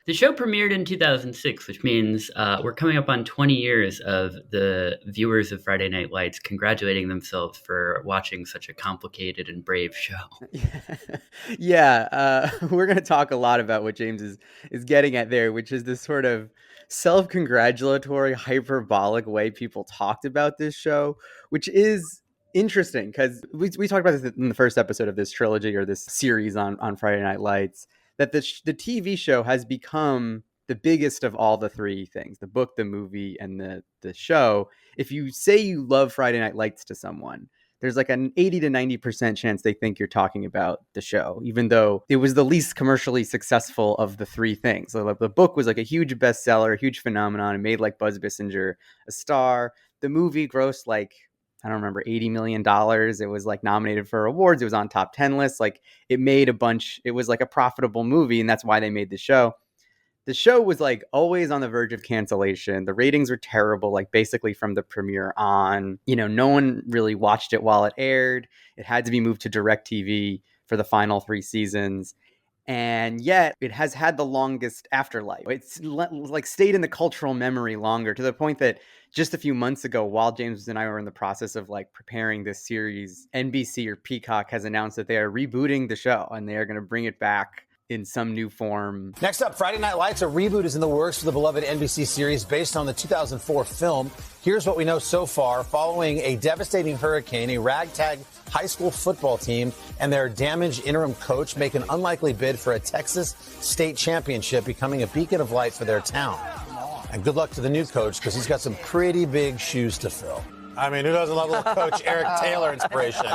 The show premiered in 2006, which means we're coming up on 20 years of the viewers of Friday Night Lights congratulating themselves for watching such a complicated and brave show. Yeah, we're going to talk a lot about what James is getting at there, which is this sort of self-congratulatory, hyperbolic way people talked about this show, which is interesting because we talked about this in the first episode of this trilogy or this series on Friday Night Lights, that the TV show has become the biggest of all the three things, the book, the movie, and the show. If you say you love Friday Night Lights to someone, there's like an 80 to 90% chance they think you're talking about the show, even though it was the least commercially successful of the three things. So the book was like a huge bestseller, a huge phenomenon. It made like Buzz Bissinger a star. The movie grossed like, I don't remember, $80 million. It was like nominated for awards. It was on top 10 lists. Like it made a bunch. It was like a profitable movie, and that's why they made the show. The show was like always on the verge of cancellation. The ratings were terrible, like basically from the premiere on. No one really watched it while it aired. It had to be moved to DirecTV for the final three seasons. And yet it has had the longest afterlife. It's like stayed in the cultural memory longer, to the point that just a few months ago, while James and I were in the process of like preparing this series, NBC or Peacock has announced that they are rebooting the show and they are going to bring it back in some new form. Next up, Friday Night Lights, a reboot is in the works for the beloved NBC series based on the 2004 film. Here's what we know so far. Following a devastating hurricane, a ragtag high school football team and their damaged interim coach make an unlikely bid for a Texas state championship, becoming a beacon of light for their town. And good luck to the new coach, because he's got some pretty big shoes to fill. I mean, who doesn't love a little Coach Eric Taylor inspiration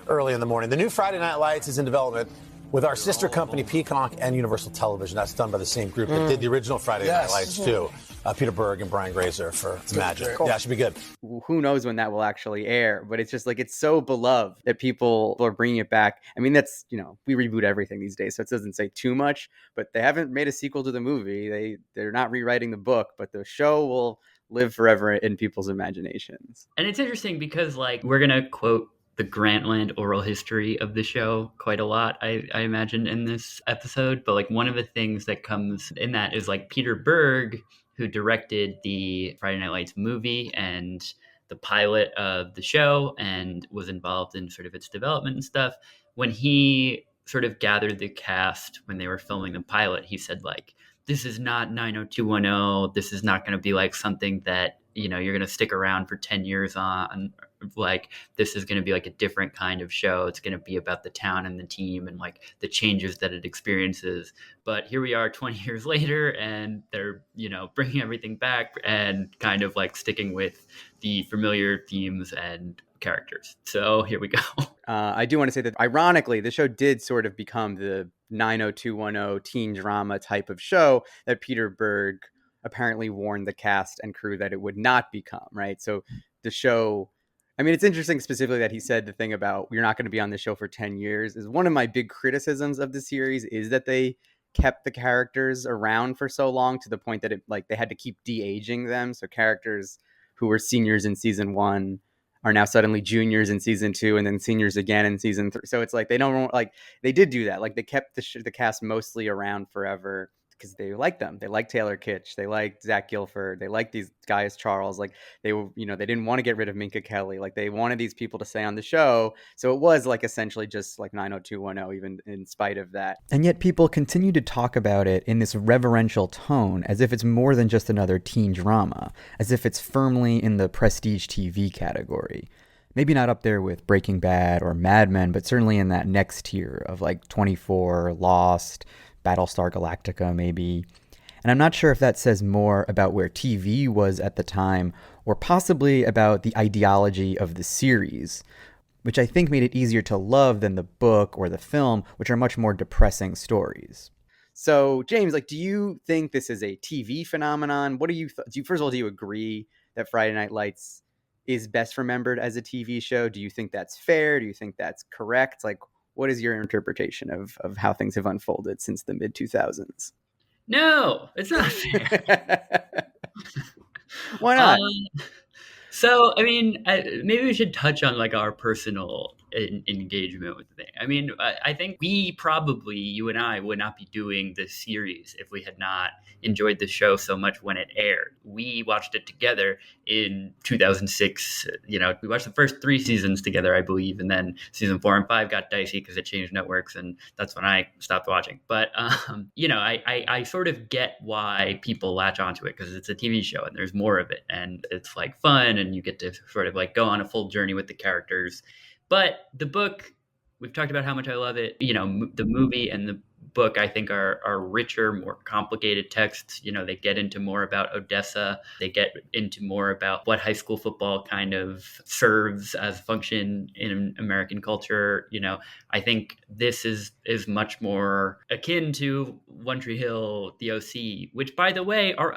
early in the morning? The new Friday Night Lights is in development with our sister company, Peacock and Universal Television. That's done by the same group that did the original Friday Night Lights, too. Peter Berg and Brian Grazer for Magic. Cool. Yeah, it should be good. Who knows when that will actually air, but it's just like, it's so beloved that people are bringing it back. I mean, that's, we reboot everything these days, so it doesn't say too much, but they haven't made a sequel to the movie. They're not rewriting the book, but the show will live forever in people's imaginations. And it's interesting because, like, we're going to quote the Grantland oral history of the show quite a lot, I imagine, in this episode. But like one of the things that comes in that is like Peter Berg, who directed the Friday Night Lights movie and the pilot of the show and was involved in sort of its development and stuff. When he sort of gathered the cast when they were filming the pilot, he said, like, this is not 90210. This is not going to be like something that, you're going to stick around for 10 years on. Like, this is going to be like a different kind of show. It's going to be about the town and the team and like the changes that it experiences. But here we are 20 years later, and they're, bringing everything back and kind of like sticking with the familiar themes and characters. So here we go. I do want to say that ironically, the show did sort of become the 90210 teen drama type of show that Peter Berg apparently warned the cast and crew that it would not become, right? So the show, I mean, it's interesting specifically that he said the thing about you're not going to be on the show for 10 years is one of my big criticisms of the series, is that they kept the characters around for so long to the point that they had to keep de-aging them. So characters who were seniors in season 1 are now suddenly juniors in season 2 and then seniors again in season 3. So it's like they did do that. Like they kept the cast mostly around forever because they like them. They like Taylor Kitsch. They like Zach Gilford. They like these guys, Charles. Like they were, they didn't want to get rid of Minka Kelly. Like they wanted these people to stay on the show. So it was like essentially just like 90210, even in spite of that. And yet people continue to talk about it in this reverential tone, as if it's more than just another teen drama, as if it's firmly in the prestige TV category. Maybe not up there with Breaking Bad or Mad Men, but certainly in that next tier of like 24, Lost, Battlestar Galactica, maybe. And I'm not sure if that says more about where TV was at the time, or possibly about the ideology of the series, which I think made it easier to love than the book or the film, which are much more depressing stories. So, James, like, do you think this is a TV phenomenon? What do you first of all, do you agree that Friday Night Lights is best remembered as a TV show? Do you think that's fair? Do you think that's correct? Like, what is your interpretation of how things have unfolded since the mid-2000s? No, it's not fair. Why not? So, I mean, maybe we should touch on like our personal engagement with the thing. I mean, I think we probably, you and I, would not be doing this series if we had not enjoyed the show so much when it aired. We watched it together in 2006. We watched the first 3 seasons together, I believe, and then season 4 and 5 got dicey because it changed networks, and that's when I stopped watching. But I sort of get why people latch onto it, because it's a TV show and there's more of it, and it's like fun, and you get to sort of like go on a full journey with the characters. But the book, we've talked about how much I love it. The movie and the book, I think, are richer, more complicated texts. They get into more about Odessa. They get into more about what high school football kind of serves as a function in American culture. I think this is much more akin to One Tree Hill, The OC, which, by the way, are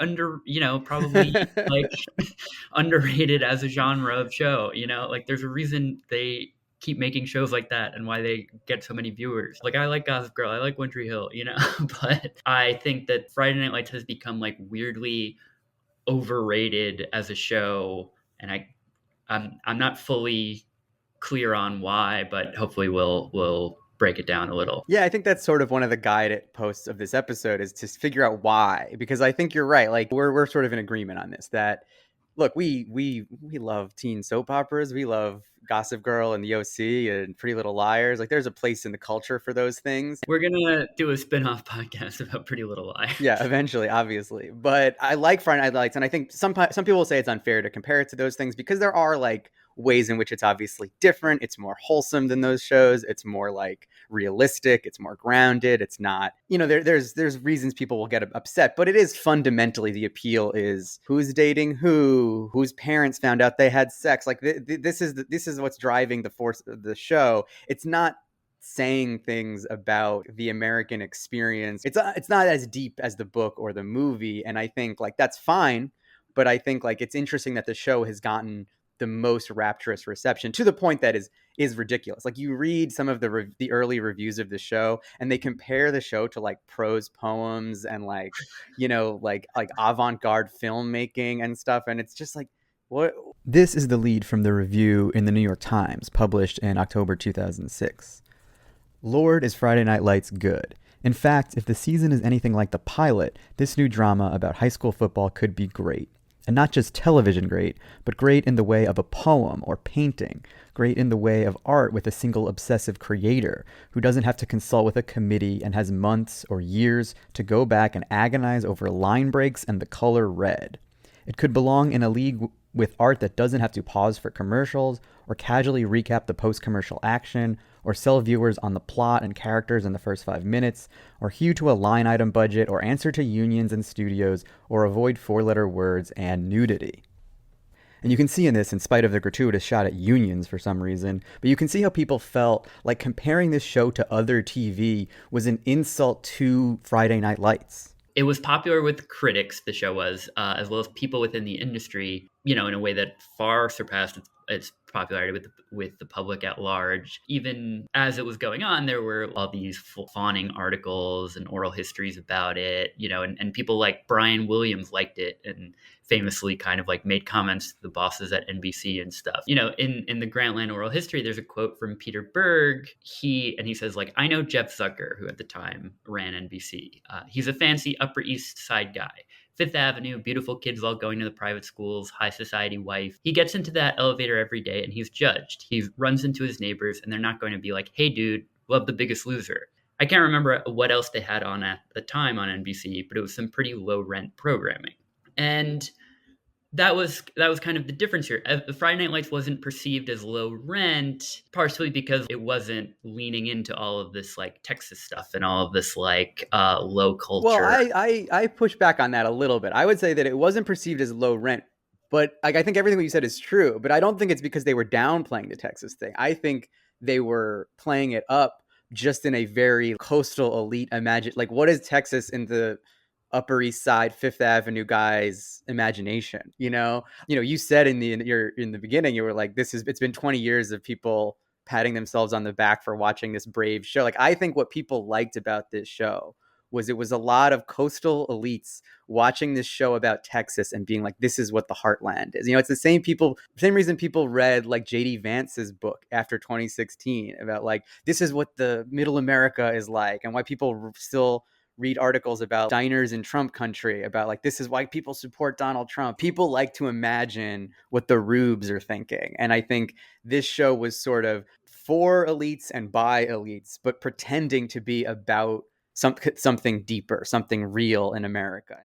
probably like underrated as a genre of show. Like there's a reason they keep making shows like that and why they get so many viewers. Like, I like Gossip Girl, I like One Tree Hill, but I think that Friday Night Lights has become like weirdly overrated as a show, and I'm not fully clear on why, but hopefully we'll break it down a little. Yeah, I think that's sort of one of the guide posts of this episode, is to figure out why, because I think you're right. Like we're sort of in agreement on this, that look, we love teen soap operas. We love Gossip Girl and The OC and Pretty Little Liars. Like there's a place in the culture for those things. We're going to do a spin-off podcast about Pretty Little Liars. Yeah, eventually, obviously. But I like Friday Night Lights, and I think some people will say it's unfair to compare it to those things, because there are like ways in which it's obviously different. It's more wholesome than those shows. It's more like realistic. It's more grounded. It's not, there's reasons people will get upset, but it is fundamentally, the appeal is who's dating whose parents found out they had sex. Like this is what's driving the force of the show. It's not saying things about the American experience. It's not as deep as the book or the movie, and I think like that's fine. But I think like it's interesting that the show has gotten the most rapturous reception, to the point that is ridiculous. Like you read some of the early reviews of the show, and they compare the show to like prose poems and like like avant-garde filmmaking and stuff, and it's just like, what? This is the lead from the review in the New York Times, published in October 2006. Lord, is Friday Night Lights good. In fact, if the season is anything like the pilot, this new drama about high school football could be great. And not just television great, but great in the way of a poem or painting, great in the way of art with a single obsessive creator who doesn't have to consult with a committee and has months or years to go back and agonize over line breaks and the color red. It could belong in a league with art that doesn't have to pause for commercials or casually recap the post-commercial action or sell viewers on the plot and characters in the first 5 minutes, or hew to a line item budget, or answer to unions and studios, or avoid 4-letter words and nudity. And you can see in this, in spite of the gratuitous shot at unions for some reason, but you can see how people felt like comparing this show to other TV was an insult to Friday Night Lights. It was popular with critics, the show was, as well as people within the industry, in a way that far surpassed its popularity with the public at large. Even as it was going on, there were all these fawning articles and oral histories about it, and people like Brian Williams liked it and famously kind of like made comments to the bosses at NBC and stuff. In the Grantland oral history, there's a quote from Peter Berg. He says, like, I know Jeff Zucker, who at the time ran NBC. He's a fancy Upper East Side guy. Fifth Avenue, beautiful kids all going to the private schools, high society wife. He gets into that elevator every day and he's judged. He runs into his neighbors and they're not going to be like, hey dude, love The Biggest Loser. I can't remember what else they had on at the time on NBC, but it was some pretty low rent programming. And that was kind of the difference here. Friday Night Lights wasn't perceived as low rent, partially because it wasn't leaning into all of this like Texas stuff and all of this like low culture. Well, I push back on that a little bit. I would say that it wasn't perceived as low rent, but like I think everything that you said is true. But I don't think it's because they were downplaying the Texas thing. I think they were playing it up just in a very coastal elite imagine. Like, what is Texas in the Upper East Side, Fifth Avenue guys' imagination? You said in the beginning, you were like, it's been 20 years of people patting themselves on the back for watching this brave show. Like, I think what people liked about this show was it was a lot of coastal elites watching this show about Texas and being like, this is what the heartland is. It's the same reason people read like J.D. Vance's book after 2016 about like, this is what the middle America is like, and why people still read articles about diners in Trump country, about like, this is why people support Donald Trump. People like to imagine what the rubes are thinking. And I think this show was sort of for elites and by elites, but pretending to be about something deeper, something real in America.